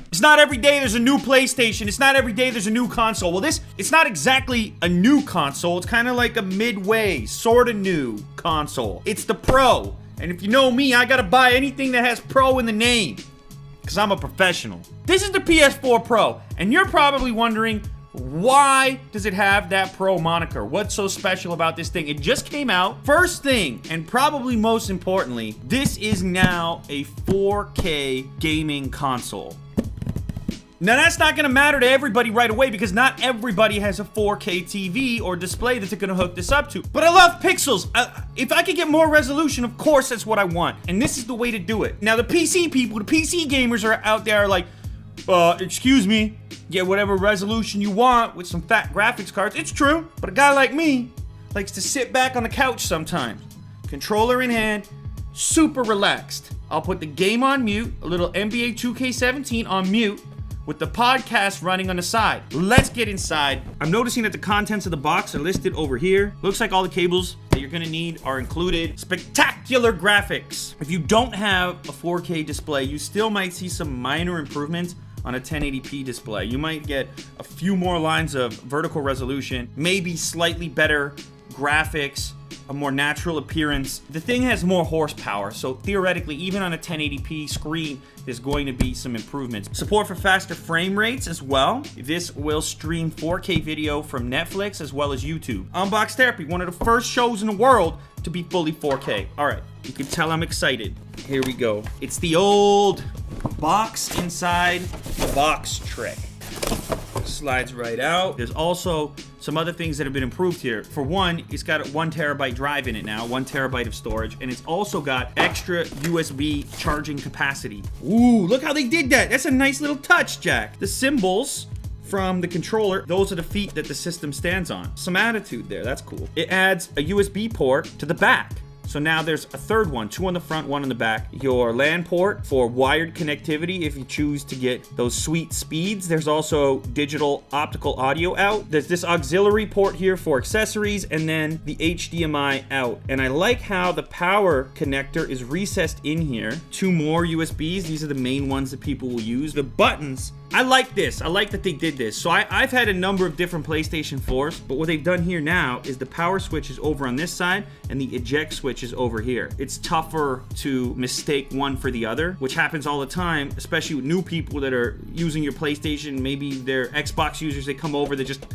It's not every day there's a new PlayStation. It's not every day there's a new console. Well, it's not exactly a new console. It's kind of like a midway, sort of new console. It's the Pro. And if you know me, I gotta buy anything that has Pro in the name, because I'm a professional. This is the PS4 Pro, and you're probably wondering, why does it have that Pro moniker? What's so special about this thing? It just came out. First thing, and probably most importantly, this is now a 4K gaming console. Now, that's not going to matter to everybody right away because not everybody has a 4K TV or display that they're going to hook this up to. But I love pixels. If I could get more resolution, of course that's what I want. And this is the way to do it. Now, the PC people, the PC gamers are out there like, excuse me, get whatever resolution you want with some fat graphics cards. It's true. But a guy like me likes to sit back on the couch sometimes. Controller in hand, super relaxed. I'll put the game on mute, a little NBA 2K17 on mute, with the podcast running on the side. Let's get inside. I'm noticing that the contents of the box are listed over here. Looks like all the cables that you're gonna need are included. Spectacular graphics. If you don't have a 4K display, you still might see some minor improvements on a 1080p display. You might get a few more lines of vertical resolution, maybe slightly better graphics, a more natural appearance. The thing has more horsepower, so theoretically, even on a 1080p screen, there's going to be some improvements. Support for faster frame rates as well. This will stream 4K video from Netflix as well as YouTube. Unbox Therapy, one of the first shows in the world to be fully 4K. All right, you can tell I'm excited. Here we go. It's the old box inside the box trick. Slides right out. There's also some other things that have been improved here. For one, it's got a 1 terabyte drive in it now, 1 terabyte of storage, and it's also got extra USB charging capacity. Ooh, look how they did that. That's a nice little touch, Jack. The symbols from the controller, those are the feet that the system stands on. Some attitude there, that's cool. It adds a USB port to the back. So now there's a third one, 2 on the front, 1 on the back. Your LAN port for wired connectivity if you choose to get those sweet speeds. There's also digital optical audio out. There's this auxiliary port here for accessories, and then the HDMI out. And I like how the power connector is recessed in here. 2 more USBs. These are the main ones that people will use. The buttons, I like this. I like that they did this. So I've had a number of different PlayStation 4s, but what they've done here now is the power switch is over on this side and the eject switch is over here. It's tougher to mistake one for the other, which happens all the time, especially with new people that are using your PlayStation. Maybe they're Xbox users, they come over, they're just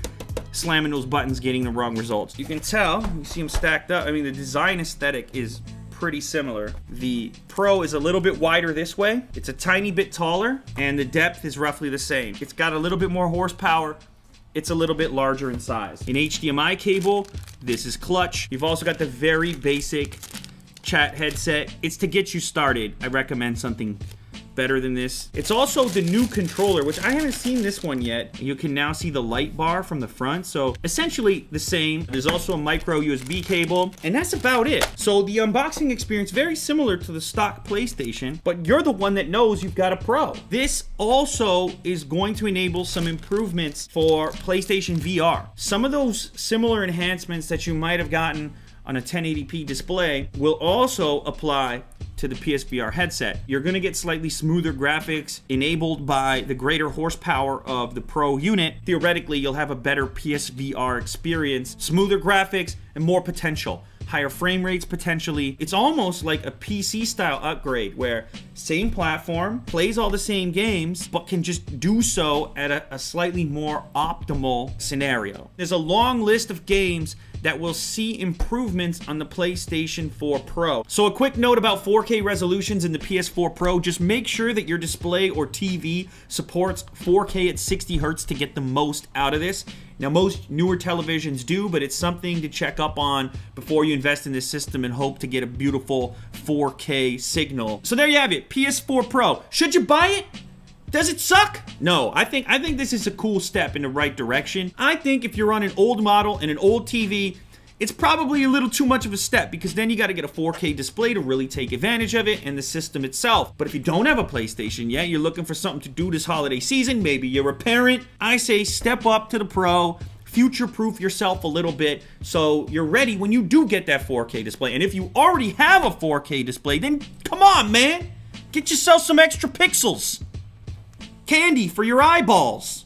slamming those buttons, getting the wrong results. You can tell, you see them stacked up. I mean, the design aesthetic is pretty similar. The Pro is a little bit wider this way. It's a tiny bit taller, and the depth is roughly the same. It's got a little bit more horsepower. It's a little bit larger in size. An HDMI cable, this is clutch. You've also got the very basic chat headset. It's to get you started. I recommend something better than this. It's also the new controller, which I haven't seen this one yet. You can now see the light bar from the front, so essentially the same. There's also a micro USB cable, and that's about it. So the unboxing experience, very similar to the stock PlayStation, but you're the one that knows you've got a Pro. This also is going to enable some improvements for PlayStation VR. Some of those similar enhancements that you might have gotten on a 1080p display will also apply to the PSVR headset. You're gonna get slightly smoother graphics enabled by the greater horsepower of the Pro unit. Theoretically, you'll have a better PSVR experience, smoother graphics, and more potential. Higher frame rates potentially. It's almost like a PC style upgrade where same platform, plays all the same games, but can just do so at a slightly more optimal scenario. There's a long list of games that will see improvements on the PlayStation 4 Pro. So a quick note about 4K resolutions in the PS4 Pro, just make sure that your display or TV supports 4K at 60 Hertz to get the most out of this. Now, most newer televisions do, but it's something to check up on before you invest in this system and hope to get a beautiful 4K signal. So there you have it, PS4 Pro. Should you buy it? Does it suck? No, I think this is a cool step in the right direction. I think if you're on an old model and an old TV, it's probably a little too much of a step because then you got to get a 4K display to really take advantage of it and the system itself. But if you don't have a PlayStation yet, you're looking for something to do this holiday season, maybe you're a parent, I say step up to the Pro, future-proof yourself a little bit so you're ready when you do get that 4K display. And if you already have a 4K display, then come on, man. Get yourself some extra pixels. Candy for your eyeballs.